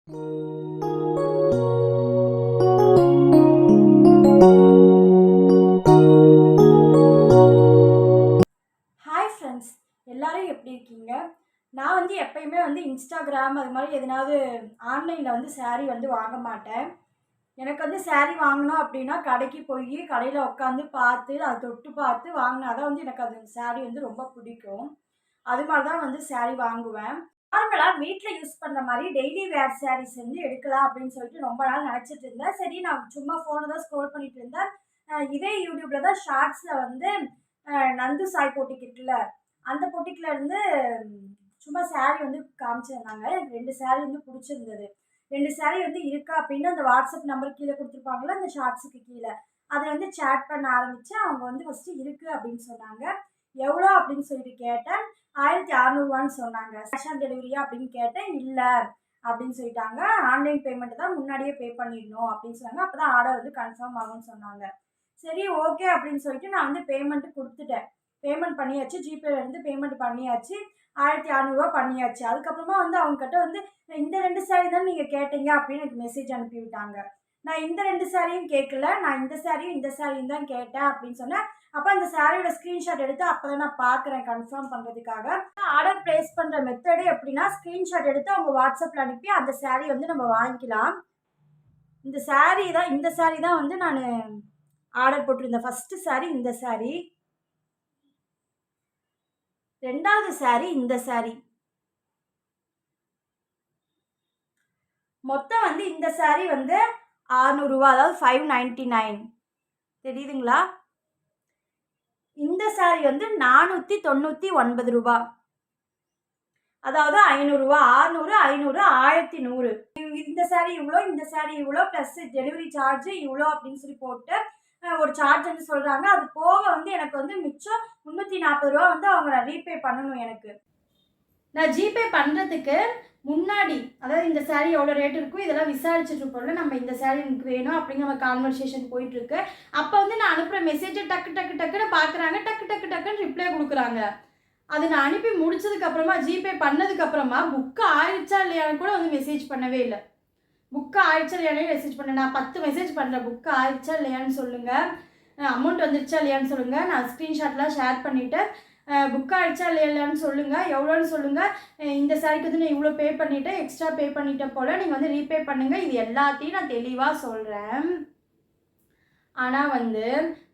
Hi friends, எல்லாரும் எப்படி இருக்கீங்க? நான் வந்து எப்பயுமே வந்து இன்ஸ்டாகிராம் அது மாதிரி எதனாவது ஆன்லைனில் வந்து saree வந்து வாங்க மாட்டேன். எனக்கு வந்து saree வாங்கணும் அப்படின்னா கடைக்கு போய் கடையில் உட்காந்து பார்த்து அதை தொட்டு பார்த்து வாங்கினா தான் வந்து எனக்கு அது saree வந்து ரொம்ப பிடிக்கும். அது மாதிரி தான் வந்து saree வாங்குவேன். நார்மலாக வீட்டில் யூஸ் பண்ணுற மாதிரி டெய்லி வேர் sarees வந்து எடுக்கலாம் அப்படின்னு சொல்லிட்டு ரொம்ப நாள் நினச்சிட்டு இருந்தேன். சரி, நான் சும்மா ஃபோனை தான் ஸ்க்ரோல் பண்ணிட்டு இருந்தேன். இதே யூடியூப்பில் தான் ஷார்ட்ஸில் வந்து நந்து சாய் போட்டிக்கு இருக்குல்ல, அந்த பொட்டிக்ல இருந்து சும்மா saree வந்து காமிச்சிருந்தாங்க. எனக்கு 2 saree வந்து பிடிச்சிருந்தது. 2 saree வந்து இருக்கா அப்படின்னு அந்த வாட்ஸ்அப் நம்பர் கீழே கொடுத்துருப்பாங்கல்ல, அந்த ஷார்ட்ஸுக்கு கீழே. அதில் வந்து சேட் பண்ண ஆரம்பித்தேன். அவங்க வந்து ஃபஸ்ட்டு இருக்குது அப்படின்னு சொன்னாங்க. எவ்வளோ அப்படின்னு சொல்லிட்டு கேட்டேன். 1600 சொன்னாங்க. கேஷ் ஆன் டெலிவரியா அப்படின்னு கேட்டேன். இல்லை அப்படின்னு சொல்லிட்டாங்க. ஆன்லைன் பேமெண்ட் தான், முன்னாடியே பே பண்ணிடணும் அப்படின்னு சொன்னாங்க. அப்போ தான் ஆர்டர் வந்து கன்ஃபார்ம் ஆகும்னு சொன்னாங்க. சரி, ஓகே அப்படின்னு சொல்லிட்டு நான் வந்து பேமெண்ட் கொடுத்துட்டேன். பேமெண்ட் பண்ணியாச்சு. ஜிபேல இருந்து பேமெண்ட் பண்ணியாச்சு. 1600 பண்ணியாச்சு. அதுக்கப்புறமா வந்து அவங்ககிட்ட வந்து இந்த 2 saree தான் நீங்கள் கேட்டீங்க அப்படின்னு எனக்கு மெசேஜ் அனுப்பி விட்டாங்க. நான் இந்த 2 சாரியும் கேட்கல, நான் இந்த சாரியும் தான் கேட்டேன் அப்படின்னு சொன்னேன். அப்போ அந்த சாரியோட ஸ்க்ரீன்ஷாட் எடுத்து அப்போ தான் நான் பார்க்குறேன் கன்ஃபார்ம் பண்ணுறதுக்காக. ஆர்டர் ப்ளேஸ் பண்ணுற மெத்தடு எப்படின்னா, ஸ்க்ரீன்ஷாட் எடுத்து அவங்க வாட்ஸ்அப்பில் அனுப்பி அந்த saree வந்து நம்ம வாங்கிக்கலாம். இந்த saree தான் வந்து நான் ஆர்டர் போட்டிருந்தேன். ஃபஸ்ட்டு saree இந்த saree, 2வது saree இந்த saree. மொத்தம் வந்து இந்த saree வந்து 600 அதாவது 599 தெரியுதுங்களா? இந்த saree வந்து 499 அதாவது 500 600 500 1100. இந்த saree இவ்வளோ, இந்த saree இவ்வளோ ப்ளஸ் டெலிவரி சார்ஜ் இவ்வளோ அப்படின்னு சொல்லி போட்டு ஒரு சார்ஜ் வந்து சொல்கிறாங்க. அது போக வந்து எனக்கு வந்து மிச்சம் 340 வந்து அவங்க ரீபே பண்ணணும் எனக்கு. நான் ஜிபே பண்ணுறதுக்கு முன்னாடி, அதாவது இந்த saree எவ்வளோ ரேட் இருக்கும் இதெல்லாம் விசாரிச்சுட்டு இருப்போம்ல, நம்ம இந்த saree எனக்கு வேணும் அப்படிங்கிற நம்ம கான்வர்சேஷன் போயிட்டுருக்கு. அப்போ வந்து நான் அனுப்புகிற மெசேஜை டக்குன்னு பார்க்குறாங்க, டக்குன்னு ரிப்ளை கொடுக்குறாங்க. அது நான் அனுப்பி முடிச்சதுக்கப்புறமா, ஜிபே பண்ணதுக்கப்புறமா புக்கு ஆயிடுச்சா இல்லையான்னு கூட வந்து மெசேஜ் பண்ணவே இல்லை. புக்கு ஆயிடுச்சா இல்லையானே மெசேஜ் பண்ணேன். நான் 10 மெசேஜ் பண்ணுறேன். புக்கு ஆயிடுச்சா இல்லையான்னு சொல்லுங்கள், அமௌண்ட் வந்துடுச்சா இல்லையான்னு சொல்லுங்கள், நான் ஸ்க்ரீன்ஷாட்லாம் ஷேர் பண்ணிவிட்டு புக் ஆகிடுச்சா இல்லையான்னு சொல்லுங்கள், எவ்வளோன்னு சொல்லுங்கள், இந்த சாரிக்கு வந்து நான் இவ்வளோ பே பண்ணிவிட்டேன், எக்ஸ்ட்ரா பே பண்ணிட்டேன் போல், நீங்கள் வந்து ரீபே பண்ணுங்கள், இது எல்லாத்தையும் நான் தெளிவாக சொல்கிறேன். ஆனால் வந்து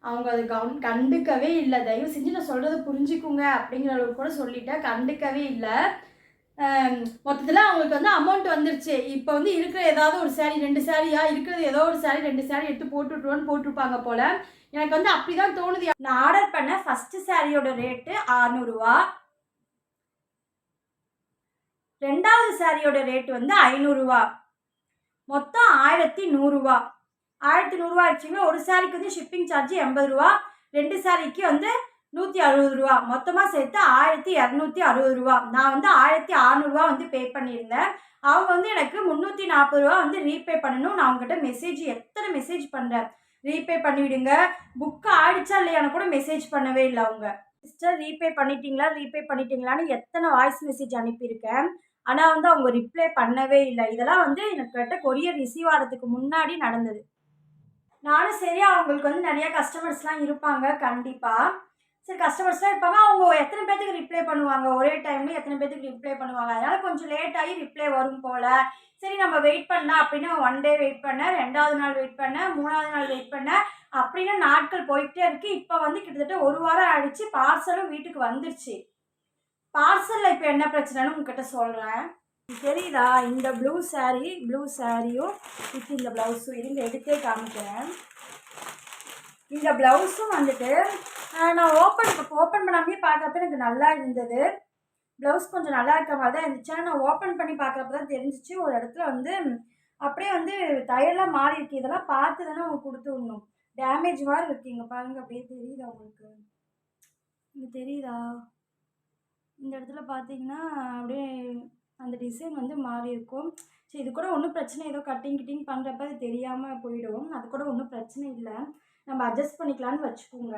அவங்க அது கண்டுக்கவே இல்லை. தயவு செஞ்சு நான் சொல்கிறத புரிஞ்சுக்குங்க அப்படிங்கிற அளவுக்கு கூட சொல்லிட்டேன். கண்டுக்கவே இல்லை. மொத்தத்தில் அவங்களுக்கு வந்து அமௌண்ட் வந்துருச்சு. இப்போ வந்து இருக்கிற ஏதாவது ஒரு saree 2 சாரியா இருக்கிறது, ஏதோ ஒரு saree 2 saree எடுத்து போட்டுவிட்ருவோன்னு போட்டிருப்பாங்க போல். எனக்கு வந்து அப்படி தான் தோணுது. நான் ஆர்டர் பண்ண ஃபஸ்ட்டு சாரியோட ரேட்டு 600. 2வது சாரியோட ரேட் வந்து 500. மொத்தம் 1100. 1100 ஆயிடுச்சுங்களா? ஒரு சாரிக்கு வந்து ஷிப்பிங் சார்ஜ் 80, 2 சாரிக்கு வந்து 160. மொத்தமாக சேர்த்து 1260. நான் வந்து 1600 வந்து பே பண்ணியிருந்தேன். அவங்க வந்து எனக்கு 340 வந்து ரீபே பண்ணணும். நான் அவங்ககிட்ட எத்தனை மெசேஜ் பண்ணுறேன், ரீபே பண்ணிவிடுங்க, புக்கு ஆயிடுச்சா இல்லையான்னு கூட மெசேஜ் பண்ணவே இல்லை அவங்க. சிஸ்டர் ரீபே பண்ணிட்டீங்களான்னு எத்தனை வாய்ஸ் மெசேஜ் அனுப்பியிருக்கேன். ஆனால் வந்து அவங்க ரிப்ளை பண்ணவே இல்லை. இதெல்லாம் வந்து எனக்கு கொரியர் ரிசீவ் ஆகிறதுக்கு முன்னாடி நடந்தது. நானும் சரி, அவங்களுக்கு வந்து நிறையா கஸ்டமர்ஸ்லாம் இருப்பாங்க கண்டிப்பாக. சரி, கஸ்டமர்ஸ்லாம் இருப்பாங்க, அவங்க எத்தனை பேர்த்துக்கு ரிப்ளை பண்ணுவாங்க, ஒரே டைமில் எத்தனை பேர்த்துக்கு ரிப்ளை பண்ணுவாங்க, அதனால் கொஞ்சம் லேட் ஆகி ரிப்ளை வரும் போல். சரி, நம்ம வெயிட் பண்ணலாம் அப்படின்னு 1 டே வெயிட் பண்ணேன், 2வது நாள் வெயிட் பண்ணேன், 3வது நாள் வெயிட் பண்ணேன், அப்படின்னு நாட்கள் போயிட்டே இருக்குது. இப்போ வந்து கிட்டத்தட்ட 1 வாரம் ஆகிடுச்சு. பார்சலும் வீட்டுக்கு வந்துருச்சு. பார்சலில் இப்போ என்ன பிரச்சனைன்னு உங்ககிட்ட சொல்கிறேன். தெரியுதா? இந்த ப்ளூ சாரியும் வித் இந்த ப்ளவுஸும் இருங்க எடுத்தே காமிக்கிறேன். இந்த ப்ளவுஸும் வந்துட்டு நான் ஓப்பன் பண்ணாமே பார்க்குறப்ப எனக்கு நல்லா இருந்தது. ப்ளவுஸ் கொஞ்சம் நல்லா இருக்க மாதிரி தான் இருந்துச்சு. ஆனால் நான் ஓப்பன் பண்ணி பார்க்குறப்ப தான் தெரிஞ்சிச்சு ஒரு இடத்துல வந்து அப்படியே வந்து தையெல்லாம் மாறி இருக்கு. இதெல்லாம் பார்த்து தானே அவங்க கொடுத்து விடணும். டேமேஜ் மாதிரி இருக்கு. இங்கே பாருங்கள், அப்படியே தெரியுதா உங்களுக்கு? இங்கே தெரியுதா? இந்த இடத்துல பார்த்தீங்கன்னா அப்படியே அந்த டிசைன் வந்து மாறி இருக்கும். சரி, இது கூட ஒன்றும் பிரச்சனை, ஏதோ கட்டிங் பண்ணுறப்ப அது தெரியாமல் போயிடும். அது கூட ஒன்றும் பிரச்சனை இல்லை, நம்ம அட்ஜஸ்ட் பண்ணிக்கலான்னு வச்சுக்கோங்க.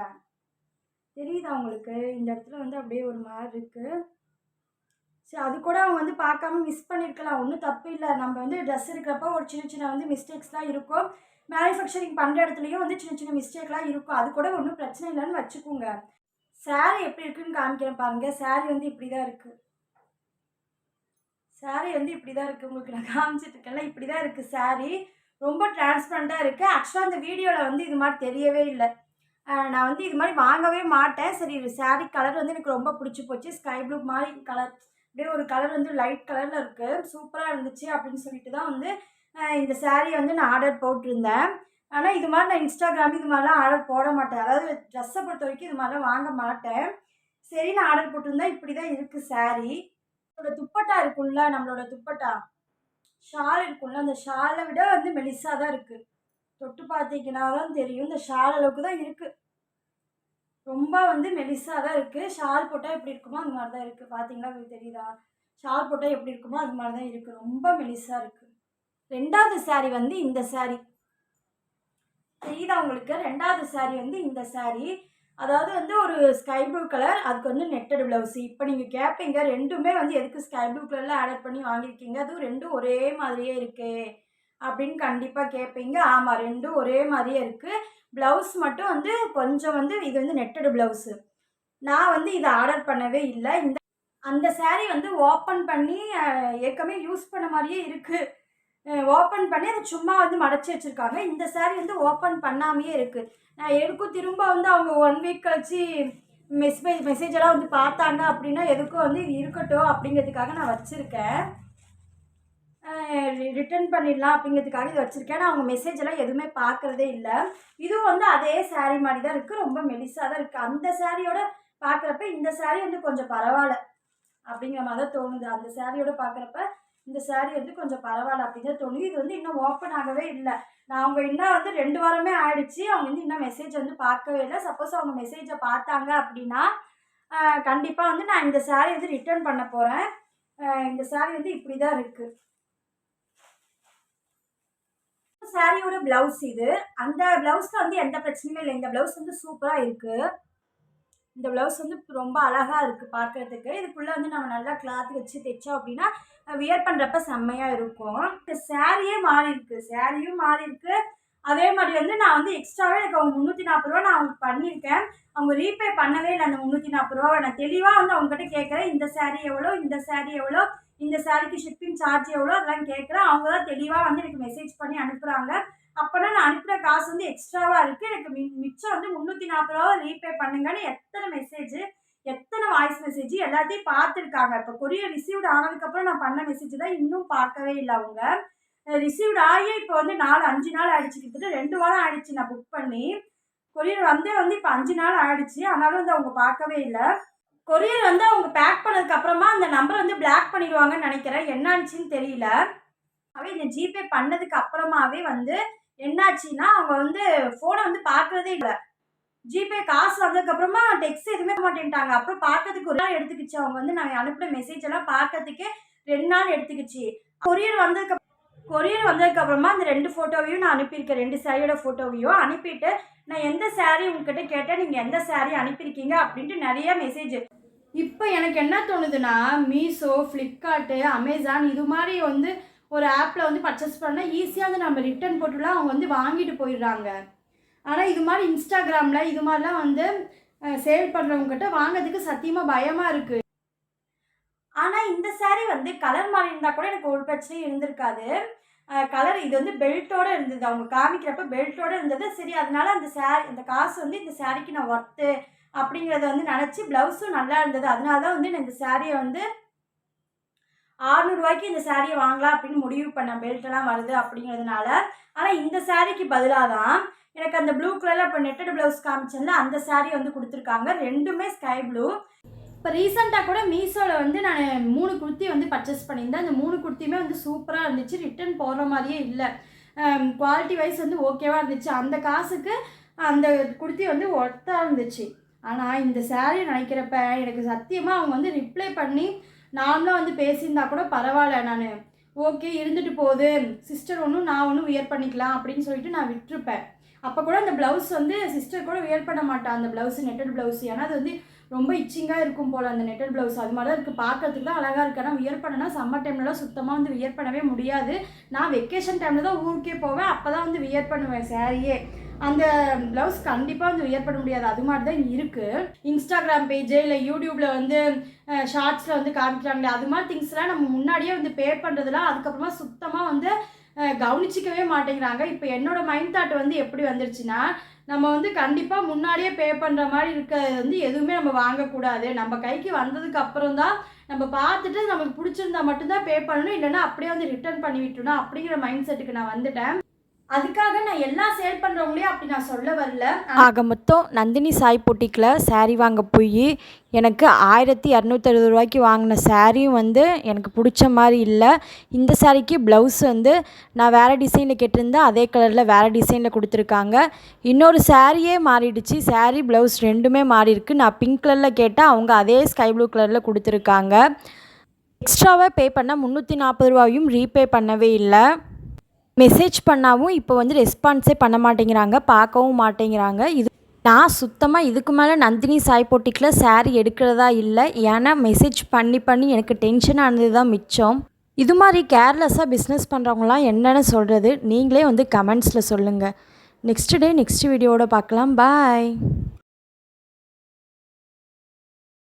தெரியுதா உங்களுக்கு? இந்த இடத்துல வந்து அப்படியே ஒரு மாதிரி இருக்குது. சரி, அது கூட அவங்க வந்து பார்க்காம மிஸ் பண்ணியிருக்கலாம். ஒன்றும் தப்பு இல்லை. நம்ம வந்து ட்ரெஸ் எடுக்கிறப்ப ஒரு சின்ன சின்ன வந்து மிஸ்டேக்ஸ்லாம் இருக்கும். மேனுஃபேக்சரிங் பண்ணுற இடத்துலையும் வந்து சின்ன சின்ன மிஸ்டேக்லாம் இருக்கும். அது கூட ஒன்றும் பிரச்சனை இல்லைன்னு வச்சுக்கோங்க. சாரீ எப்படி இருக்குன்னு காமிக்கிறேன் பாருங்க. சாரீ வந்து இப்படி தான் இருக்குது. சாரீ வந்து இப்படி தான் இருக்குது. உங்களுக்கு நான் காமிச்சிட்டு இருக்கேன்ல, இப்படி தான் இருக்குது சாரீ. ரொம்ப டிரான்ஸ்பரண்ட்டாக இருக்குது. ஆக்சுவலாக அந்த வீடியோவில் வந்து இது மாதிரி தெரியவே இல்லை. நான் வந்து இது மாதிரி வாங்கவே மாட்டேன். சரி, சாரீ கலர் வந்து எனக்கு ரொம்ப பிடிச்சி போச்சு. ஸ்கை ப்ளூ மாதிரி கலர், அப்படியே ஒரு கலர் வந்து லைட் கலரில் இருக்குது. சூப்பராக இருந்துச்சு அப்படின்னு சொல்லிட்டு தான் வந்து இந்த சாரீ வந்து நான் ஆர்டர் போட்டிருந்தேன். ஆனால் இது மாதிரி நான் இன்ஸ்டாகிராம் இது மாதிரிலாம் ஆர்டர் போட மாட்டேன். அதாவது ட்ரெஸ்ஸை பொறுத்த வரைக்கும் இது மாதிரிலாம் வாங்க மாட்டேன். சரி, நான் ஆர்டர் போட்டிருந்தேன். இப்படி தான் இருக்குது சாரீ. நம்மளோட துப்பட்டா இருக்கும்ல, நம்மளோட துப்பட்டா ஷால் இருக்கும்ல, அந்த ஷாலை விட வந்து மெலிசாக தான் இருக்குது. தொட்டு பார்த்தீங்கன்னா தான் தெரியும். இந்த ஷால் அளவுக்கு தான் இருக்குது. ரொம்ப வந்து மெலிசாக தான் இருக்குது. ஷால் போட்டால் எப்படி இருக்குமோ அந்த மாதிரி தான் இருக்குது. பார்த்தீங்களா, உங்களுக்கு தெரியுதா? ஷால் போட்டால் எப்படி இருக்குமோ அது மாதிரி தான் இருக்குது. ரொம்ப மெலிசாக இருக்குது. 2வது சாரீ வந்து இந்த சாரீ தெரியுதா உங்களுக்கு? 2வது சாரீ வந்து இந்த சாரீ. அதாவது வந்து ஒரு ஸ்கை ப்ளூ கலர், அதுக்கு வந்து நெட்டட் ப்ளவுஸு. இப்போ நீங்கள் கேட்பீங்க, ரெண்டுமே வந்து எதுக்கு ஸ்கை ப்ளூ கலரில் ஆட் பண்ணி வாங்கியிருக்கீங்க, அதுவும் ரெண்டும் ஒரே மாதிரியே இருக்கே அப்படின்னு கண்டிப்பாக கேட்பீங்க. ஆமாம், ரெண்டும் ஒரே மாதிரியே இருக்குது. ப்ளவுஸ் மட்டும் வந்து கொஞ்சம் வந்து இது வந்து நெட்டட் ப்ளவுஸு. நான் வந்து இதை ஆர்டர் பண்ணவே இல்லை. அந்த சாரீ வந்து ஓப்பன் பண்ணி ஏற்கனவே யூஸ் பண்ண மாதிரியே இருக்குது. ஓப்பன் பண்ணி அதை சும்மா வந்து மடச்சி வச்சுருக்காங்க. இந்த சாரீ வந்து ஓப்பன் பண்ணாமையே இருக்குது. நான் எதுக்கும் திரும்ப வந்து அவங்க 1 வீக் கழிச்சு மெசேஜெல்லாம் வந்து பார்த்தாங்க அப்படின்னா எதுக்கும் வந்து இது இருக்கட்டும் அப்படிங்கிறதுக்காக நான் வச்சுருக்கேன். ரிட்டர்ன் பண்ணிடலாம் அப்படிங்கிறதுக்காக இது வச்சுருக்கேன். நான் அவங்க மெசேஜெல்லாம் எதுவுமே பார்க்குறதே இல்லை. இதுவும் வந்து அதே சாரீ மாதிரி தான் இருக்குது. ரொம்ப மெலிசாக தான் இருக்குது. அந்த சாரியோட பார்க்குறப்ப இந்த சாரீ வந்து கொஞ்சம் பரவாயில்ல அப்படிங்கிற மாதிரி தான் தோணுது. அந்த சாரியோட பார்க்குறப்ப இந்த சாரீ வந்து கொஞ்சம் பரவாயில்ல அப்படின்னு தான் தோணுது. இது வந்து இன்னும் ஓப்பன் ஆகவே இல்லை. நான் அவங்க இன்னும் வந்து 2 வாரமே ஆயிடுச்சு. அவங்க வந்து இன்னும் மெசேஜ் வந்து பார்க்கவே இல்லை. சப்போஸ் அவங்க மெசேஜை பார்த்தாங்க அப்படின்னா கண்டிப்பாக வந்து நான் இந்த சாரீ வந்து ரிட்டர்ன் பண்ண போகிறேன். இந்த சாரீ வந்து இப்படி தான் இருக்குது. சாரியோட பிளவுஸ் இது. அந்த பிளவுஸ்ல வந்து எந்த பிரச்சனையுமே இல்லை. இந்த பிளவுஸ் வந்து சூப்பராக இருக்குது. இந்த ப்ளவுஸ் வந்து ரொம்ப அழகாக இருக்குது பார்க்குறதுக்கு. இதுக்குள்ளே வந்து நம்ம நல்லா கிளாத் வச்சு தைச்சோம் அப்படின்னா வியர் பண்ணுறப்ப செம்மையாக இருக்கும். இந்த சாரியே மாறி இருக்குது. சாரியும் மாறி இருக்குது. அதே மாதிரி வந்து நான் வந்து எக்ஸ்ட்ராவே எனக்கு அவங்க 340 ரூபா நான் அவங்களுக்கு பண்ணியிருக்கேன். அவங்க ரீபே பண்ணவே இல்லை அந்த 340 ரூபாவை. நான் தெளிவாக வந்து அவங்ககிட்ட கேட்குறேன், இந்த சாரீ எவ்வளோ, இந்த சாரீ எவ்வளோ, இந்த சாரீக்கு ஷிப்பிங் சார்ஜ் எவ்வளோ, அதெல்லாம் கேட்குறேன். அவங்க தான் தெளிவாக வந்து எனக்கு மெசேஜ் பண்ணி அனுப்புகிறாங்க. அப்போனா நான் அனுப்புகிற காசு வந்து எக்ஸ்ட்ராவாக இருக்குது. எனக்கு மிச்சம் வந்து 340 ரூபா ரீபே பண்ணுங்கன்னு எத்தனை மெசேஜ், எத்தனை வாய்ஸ் மெசேஜ் எல்லாத்தையும் பார்த்துருக்காங்க. இப்போ கொரியர் ரிசீவ்டு ஆனதுக்கப்புறம் நான் பண்ண மெசேஜ் தான் இன்னும் பார்க்கவே இல்லை அவங்க. ரிசீவ்டு ஆகி இப்போ வந்து 5 நாள் ஆகிடுச்சு. கிட்டத்தட்ட 2 வாரம் ஆகிடுச்சு நான் புக் பண்ணி. கொரியர் வந்து இப்போ 5 நாள் ஆகிடுச்சு. ஆனாலும் வந்து அவங்க பார்க்கவே இல்லை. கொரியர் வந்து அவங்க பேக் பண்ணதுக்கப்புறமா அந்த நம்பரை வந்து பிளாக் பண்ணிடுவாங்கன்னு நினைக்கிறேன். என்னாச்சுன்னு தெரியல. இந்த ஜிபே பண்ணதுக்கு அப்புறமாவே வந்து என்னாச்சுன்னா அவங்க வந்து ஃபோனை வந்து பார்க்குறதே இல்லை. ஜிபே காசு வந்ததுக்கப்புறமா டெக்ஸ்ட் எதுவுமே மாட்டேன்ட்டாங்க. அப்புறம் பார்க்கறதுக்கு ஒரு நாள் எடுத்துக்கிச்சு. அவங்க வந்து நான் அனுப்பின மெசேஜ் எல்லாம் பார்க்கறதுக்கே 2 நாள் எடுத்துக்கிச்சு. கொரியர் வந்ததுக்கப்புறமா அந்த 2 ஃபோட்டோவையும் நான் அனுப்பியிருக்கேன். 2 சாரியோட ஃபோட்டோவையும் அனுப்பிட்டு நான் எந்த சாரீ உங்ககிட்ட கேட்டேன், நீங்கள் எந்த சாரீ அனுப்பியிருக்கீங்க அப்படின்ட்டு நிறைய மெசேஜ். இப்போ எனக்கு என்ன தோணுதுன்னா, மீஷோ, ஃப்ளிப்கார்ட்டு, அமேசான் இது மாதிரி வந்து ஒரு ஆப்பில் வந்து பர்ச்சேஸ் பண்ணால் ஈஸியாக வந்து நம்ம ரிட்டர்ன் போட்டுலாம் அவங்க வந்து வாங்கிட்டு போயிடுறாங்க. ஆனால் இது மாதிரி இன்ஸ்டாகிராமில் இது மாதிரிலாம் வந்து சேல் பண்ணுறவங்ககிட்ட வாங்கிறதுக்கு சத்தியமாக பயமாக இருக்குது. ஆனால் இந்த சாரீ வந்து கலர் மாறி இருந்தால் கூட எனக்கு ஒரு பிரச்சனையும் இருந்திருக்காது. கலர் இது வந்து பெல்ட்டோடு இருந்தது. அவங்க காமிக்கிறப்ப பெல்ட்டோடு இருந்தது. சரி, அதனால அந்த காசு வந்து இந்த சாரீக்கு நான் ஒர்த்து அப்படிங்கிறத வந்து நினச்சி ப்ளவுஸும் நல்லா இருந்தது. அதனால தான் வந்து நான் இந்த சாரியை வந்து 600 ரூபாய்க்கு இந்த சாரியை வாங்கலாம் அப்படின்னு முடிவு பண்ணேன். பெல்ட்டெல்லாம் வருது அப்படிங்கிறதுனால. ஆனால் இந்த சாரீக்கு பதிலாக தான் எனக்கு அந்த ப்ளூ கலரில் இப்போ நெட்டட் ப்ளவுஸ் காமிச்சேன்ல அந்த சாரீ வந்து கொடுத்துருக்காங்க. ரெண்டுமே ஸ்கை ப்ளூ. இப்போ ரீசெண்டாக கூட மீஷோவில் வந்து நான் 3 குர்த்தி வந்து பர்ச்சேஸ் பண்ணியிருந்தேன். அந்த 3 குர்த்தியுமே வந்து சூப்பராக இருந்துச்சு. ரிட்டர்ன் போடுற மாதிரியே இல்லை. குவாலிட்டி வைஸ் வந்து ஓகேவாக இருந்துச்சு. அந்த காசுக்கு அந்த குர்த்தி வந்து ஒர்த்தாக இருந்துச்சு. ஆனால் இந்த சாரீ நினைக்கிறப்ப எனக்கு சத்தியமாக அவங்க வந்து ரிப்ளை பண்ணி நார்மலாக வந்து பேசியிருந்தா கூட பரவாயில்ல, நான் ஓகே இருந்துட்டு போகுது, சிஸ்டர் ஒன்றும் நான் ஒன்றும் வியர் பண்ணிக்கலாம் அப்படின்னு சொல்லிட்டு நான் விட்டுருப்பேன். அப்போ கூட அந்த ப்ளவுஸ் வந்து சிஸ்டர் கூட வியர் பண்ண மாட்டான். அந்த ப்ளவுஸு நெட்டட் ப்ளவுஸ். ஏன்னா அது வந்து ரொம்ப இச்சிங்காக இருக்கும் போல் அந்த நெட்டட் ப்ளவுஸ். அது மாதிரி தான் இருக்குது, பார்க்கறதுக்கு தான் அழகாக இருக்குது. ஆனால் வியர் பண்ணனா சம்மர் டைம்லலாம் சுத்தமாக வந்து வியர் பண்ணவே முடியாது. நான் வெக்கேஷன் டைமில் தான் ஊருக்கே போவேன், அப்போ தான் வந்து வியர் பண்ணுவேன் சாரியே. அந்த ப்ளவுஸ் கண்டிப்பாக வந்து வியர் பண்ண முடியாது, அது மாதிரி தான் இருக்குது. இன்ஸ்டாகிராம் பேஜு இல்லை யூடியூப்பில் வந்து ஷார்ட்ஸில் வந்து காமிக்கிறாங்களே, அது மாதிரி திங்ஸ்லாம் நம்ம முன்னாடியே வந்து பே பண்ணுறதுலாம் அதுக்கப்புறமா சுத்தமாக வந்து கவனிச்சிக்கவே மாட்டேங்கிறாங்க. இப்போ என்னோடய மைண்ட் தாட் வந்து எப்படி வந்துருச்சுன்னா, நம்ம வந்து கண்டிப்பாக முன்னாடியே பே பண்ணுற மாதிரி இருக்கிறது வந்து எதுவுமே நம்ம வாங்கக்கூடாது. நம்ம கைக்கு வந்ததுக்கு அப்புறம் தான் நம்ம பார்த்துட்டு நமக்கு பிடிச்சிருந்தா மட்டும்தான் பே பண்ணணும், இல்லைன்னா அப்படியே வந்து ரிட்டர்ன் பண்ணி விட்டுணும் அப்படிங்கிற மைண்ட் செட்டுக்கு நான் வந்துட்டேன். அதுக்காக நான் எல்லா சேல் பண்ணுறவங்களையும் அப்படி நான் சொல்ல வரல. ஆக மொத்தம் நந்தினி சாய் பொட்டிக்கில் சாரீ வாங்க போய் எனக்கு 1260 ரூபாய்க்கு வாங்கின சாரியும் வந்து எனக்கு பிடிச்ச மாதிரி இல்லை. இந்த சாரிக்கு ப்ளவுஸ் வந்து நான் வேறு டிசைனில் கேட்டிருந்தேன், அதே கலரில் வேறு டிசைனில் கொடுத்துருக்காங்க. இன்னொரு சாரியே மாறிடுச்சு, சாரீ ப்ளவுஸ் ரெண்டுமே மாறி இருக்குது. நான் பிங்க் கலரில் கேட்டால் அவங்க அதே ஸ்கை ப்ளூ கலரில் கொடுத்துருக்காங்க. எக்ஸ்ட்ராவாக பே பண்ணால் 340 ரூபாயும் ரீபே பண்ணவே இல்லை. மெசேஜ் பண்ணாவும் இப்போ வந்து ரெஸ்பான்ஸே பண்ண மாட்டேங்கிறாங்க, பார்க்கவும் மாட்டேங்கிறாங்க. நான் சுத்தமாக இதுக்கு மேலே நந்தினி சாய் பொட்டிக்கில் சாரீ எடுக்கிறதா இல்லை. ஏன்னா மெசேஜ் பண்ணி எனக்கு டென்ஷன் ஆனது தான் மிச்சம். இது மாதிரி கேர்லெஸ்ஸாக பிஸ்னஸ் பண்ணுறவங்களாம் என்னென்னு சொல்கிறது, நீங்களே வந்து கமெண்ட்ஸில் சொல்லுங்கள். நெக்ஸ்ட் வீடியோவோட பார்க்கலாம். பாய்.